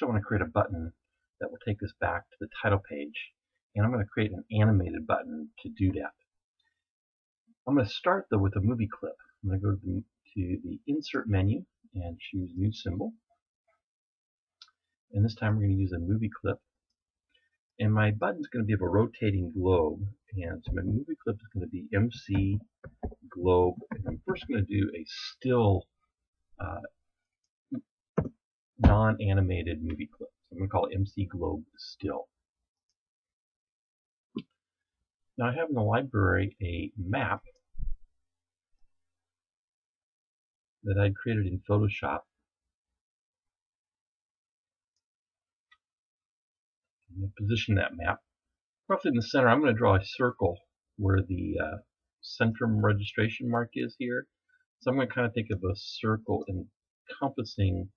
I want to create a button that will take us back to the title page, and I'm going to create an animated button to do that. I'm going to start though with a movie clip. I'm going to go to the Insert menu and choose New Symbol. And this time we're going to use a movie clip. And my button is going to be of a rotating globe. And so my movie clip is going to be MC Globe. And I'm first going to do a still non-animated movie clip. So I'm going to call it MC Globe Still. Now I have in the library a map that I'd created in Photoshop. I'm going to position that map roughly in the center. I'm going to draw a circle where the centrum registration mark is here. So I'm going to kind of think of a circle encompassing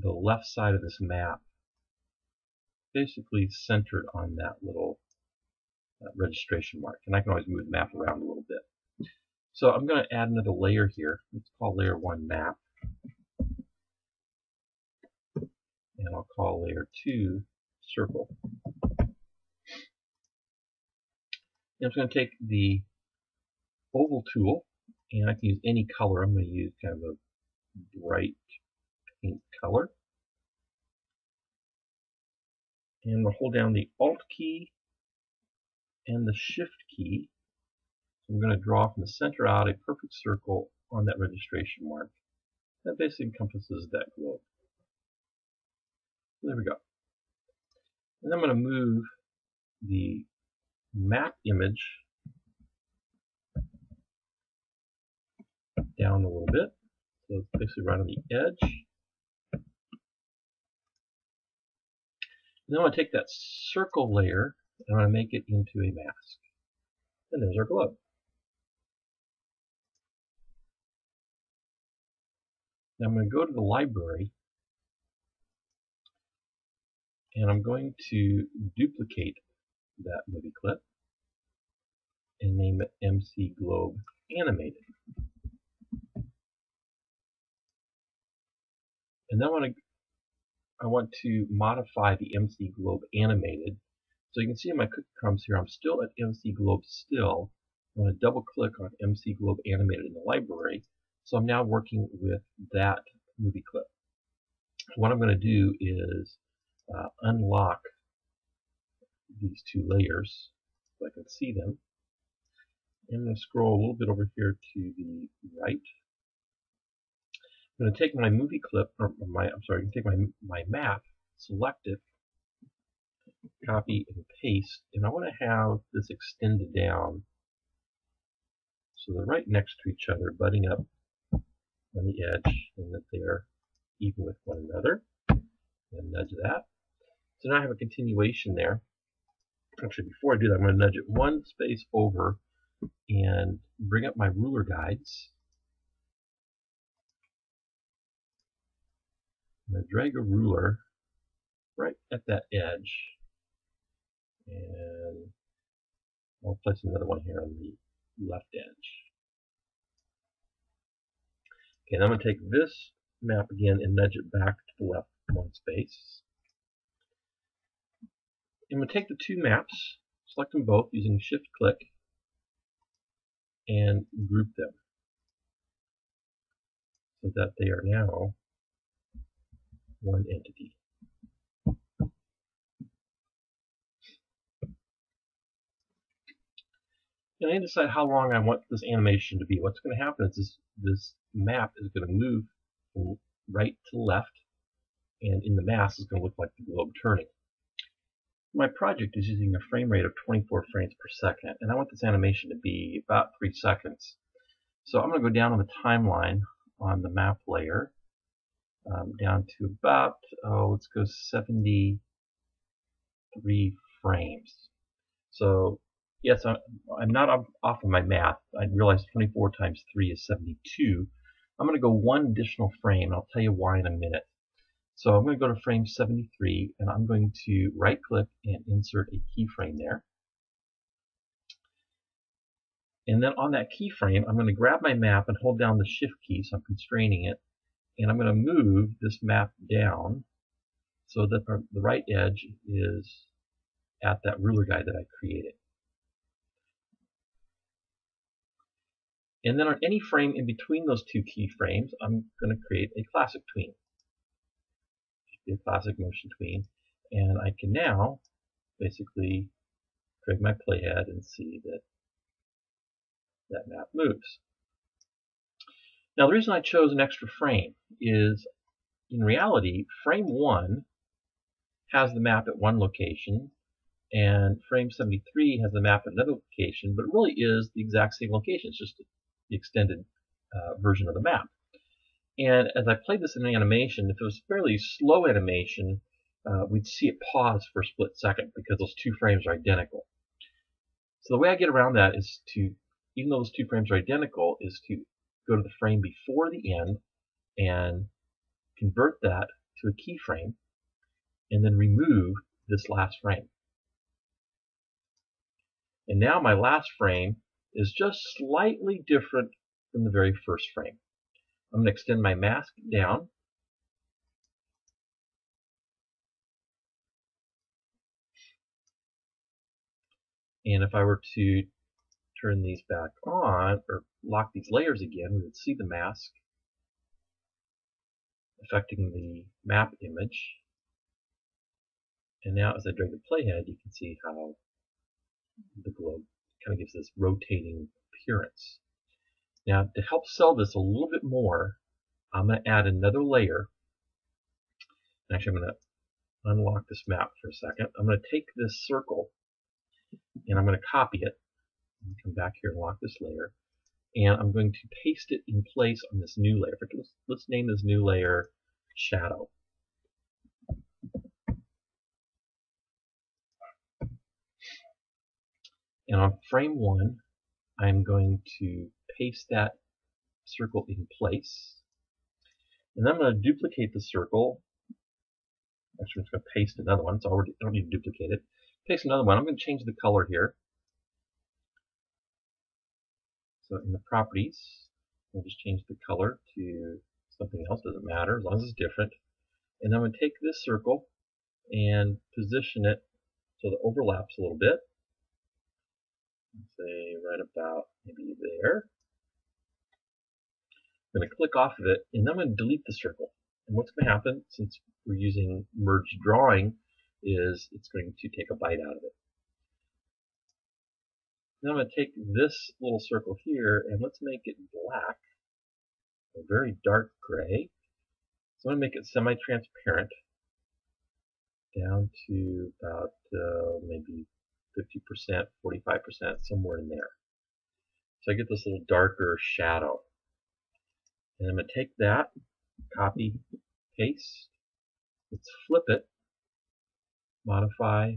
the left side of this map, basically centered on that little registration mark. And I can always move the map around a little bit. So I'm going to add another layer here. Let's call layer 1 map. And I'll call layer 2 circle. I'm just going to take the oval tool, and I can use any color. I'm going to use kind of a bright pink color. And we'll hold down the Alt key and the Shift key. I'm going to draw from the center out a perfect circle on that registration mark. That basically encompasses that globe. There we go. And I'm going to move the map image down a little bit. So it's basically right on the edge. And then I'm going to take that circle layer and I'm going to make it into a mask. And there's our globe. Now I'm going to go to the library and I'm going to duplicate that movie clip and name it MC Globe Animated. And then I want to modify the MC Globe Animated. So you can see in my cookie crumbs here, I'm still at MC Globe Still. I'm going to double click on MC Globe Animated in the library. So I'm now working with that movie clip. What I'm going to do is unlock these two layers so I can see them. And I'm going to scroll a little bit over here to the right. I'm going to take my movie clip, take my map, select it, copy and paste, and I want to have this extended down so they're right next to each other, butting up on the edge, and that they're even with one another. And nudge that. So now I have a continuation there. Actually, before I do that, I'm going to nudge it one space over and bring up my ruler guides. I'm going to drag a ruler right at that edge, and I'll place another one here on the left edge. Okay, now I'm going to take this map again and nudge it back to the left one space. I'm going to take the two maps, select them both using Shift click, and group them so that they are now one entity. And I decide how long I want this animation to be. What's going to happen is this map is going to move from right to left, and in the mask it's going to look like the globe turning. My project is using a frame rate of 24 frames per second, and I want this animation to be about 3 seconds. So I'm going to go down on the timeline on the map layer, down to about, let's go 73 frames. So yes, I'm not off of my math. I realized 24 times 3 is 72. I'm going to go one additional frame. I'll tell you why in a minute. So I'm going to go to frame 73, and I'm going to right-click and insert a keyframe there. And then on that keyframe, I'm going to grab my map and hold down the Shift key, so I'm constraining it. And I'm going to move this map down so that the right edge is at that ruler guide that I created. And then on any frame in between those two keyframes, I'm going to create a classic tween. A classic motion tween. And I can now basically drag my playhead and see that that map moves. Now the reason I chose an extra frame is, in reality, frame 1 has the map at one location, and frame 73 has the map at another location, but it really is the exact same location. It's just the extended version of the map. And as I played this in an animation, if it was fairly slow animation, we'd see it pause for a split second because those two frames are identical. So the way I get around that is to, even though those two frames are identical, is to go to the frame before the end and convert that to a keyframe, and then remove this last frame. And now my last frame is just slightly different from the very first frame. I'm going to extend my mask down. And if I were to turn these back on, or lock these layers again, we would see the mask affecting the map image. And now as I drag the playhead, you can see how the globe kind of gives this rotating appearance. Now, to help sell this a little bit more, I'm going to add another layer. Actually, I'm going to unlock this map for a second. I'm going to take this circle and I'm going to copy it. Come back here and lock this layer. And I'm going to paste it in place on this new layer. Let's name this new layer Shadow. And on frame 1, I'm going to paste that circle in place. And then I'm going to duplicate the circle. Actually, I'm just going to paste another one, so I don't need to duplicate it. Paste another one. I'm going to change the color here. So in the properties, we'll just change the color to something else. Doesn't matter, as long as it's different. And I'm going to take this circle and position it so that it overlaps a little bit. Say right about maybe there. I'm going to click off of it, and then I'm going to delete the circle. And what's going to happen, since we're using merge drawing, is it's going to take a bite out of it. Now I'm going to take this little circle here, and let's make it black, a very dark gray. So I'm going to make it semi-transparent down to about maybe 50%, 45%, somewhere in there. So I get this little darker shadow. And I'm going to take that, copy, paste, let's flip it, modify,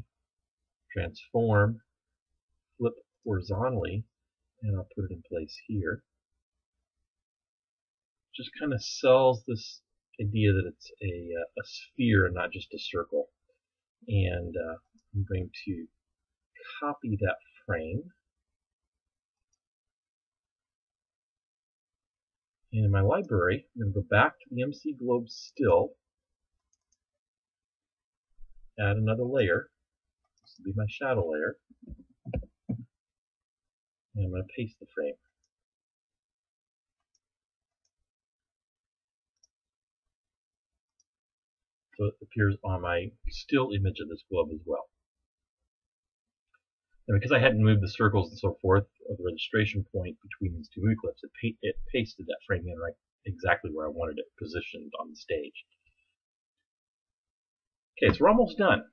transform, flip horizontally, and I'll put it in place here. Just kind of sells this idea that it's a sphere and not just a circle. And I'm going to copy that frame. And in my library, I'm going to go back to the MC Globe still, add another layer. This will be my shadow layer. And I'm going to paste the frame. So it appears on my still image of this globe as well. And because I hadn't moved the circles and so forth of the registration point between these two movie clips, it pasted that frame in right exactly where I wanted it positioned on the stage. Okay, so we're almost done.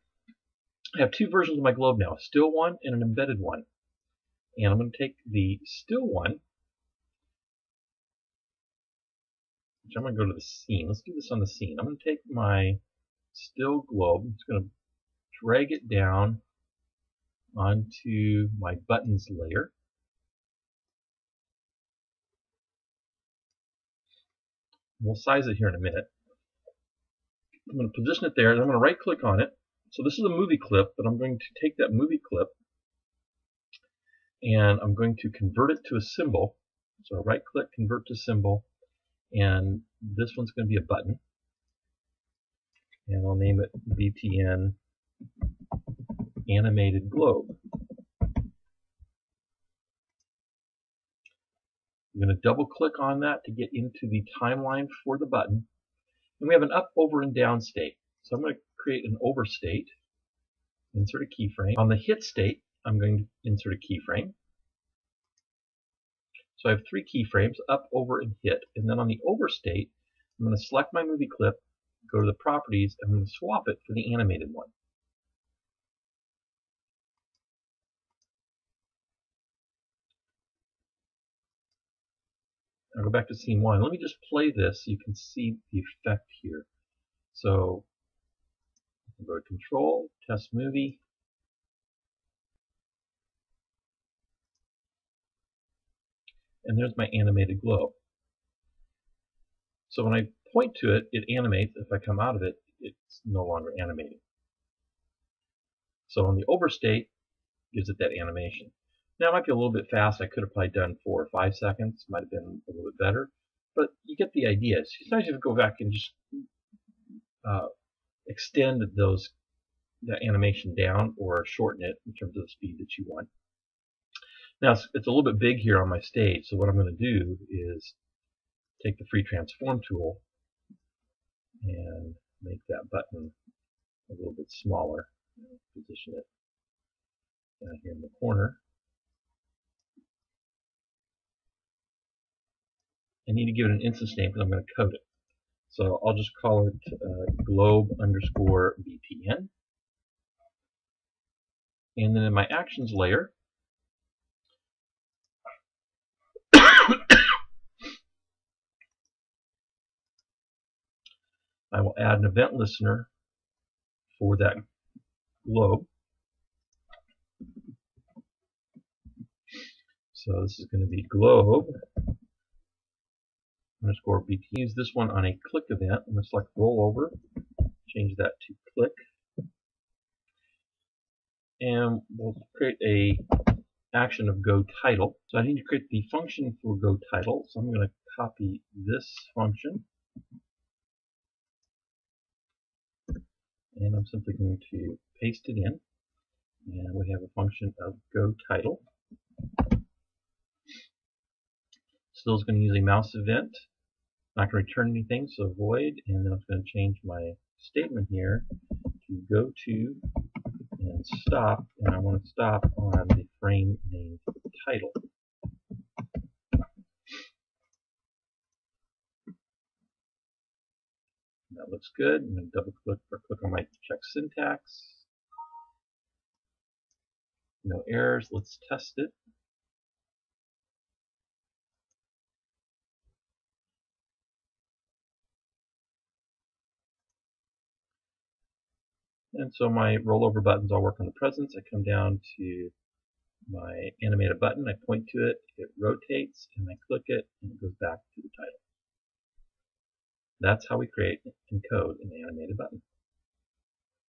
I have two versions of my globe now, a still one and an embedded one. And I'm going to take the still one, which I'm going to go to the scene. Let's do this on the scene. I'm going to take my still globe, I'm just going to drag it down onto my buttons layer. We'll size it here in a minute. I'm going to position it there, and I'm going to right click on it. So this is a movie clip, but I'm going to take that movie clip and I'm going to convert it to a symbol. So right click, convert to symbol, and this one's going to be a button. and I'll name it BTN Animated Globe. I'm going to double click on that to get into the timeline for the button. And we have an up, over, and down state. So I'm going to create an over state, insert a keyframe. On the hit state, I'm going to insert a keyframe. So I have 3 keyframes, up, over, and hit. And then on the over state, I'm going to select my movie clip, go to the properties, and I'm going to swap it for the animated one. I'll go back to scene 1. Let me just play this so you can see the effect here. So I'll go to Control, Test Movie. And there's my animated globe. So when I point to it, it animates. If I come out of it, it's no longer animating. So on the over state, gives it that animation. Now it might be a little bit fast. I could have probably done 4 or 5 seconds. Might have been a little bit better. But you get the idea. Sometimes you have to go back and just extend the animation down or shorten it in terms of the speed that you want. Now it's a little bit big here on my stage, so what I'm going to do is take the free transform tool and make that button a little bit smaller. Position it down here in the corner. I need to give it an instance name because I'm going to code it. So I'll just call it globe_BTN. And then in my actions layer, I will add an event listener for that globe. So this is going to be globe_BTN. Use this one on a click event. I'm going to select rollover, change that to click, and we'll create a action of go title. So I need to create the function for go title. So I'm going to copy this function, and I'm simply going to paste it in. And we have a function of go title. Still is going to use a mouse event. Not going to return anything, so void. And then I'm going to change my statement here to go to and stop. And I want to stop on the frame named title. That looks good. I'm going to double click or click on my check syntax. No errors. Let's test it. And so my rollover buttons all work on the presence. I come down to my animated button, I point to it, it rotates, and I click it, and it goes back to the title. That's how we create and code an animated button.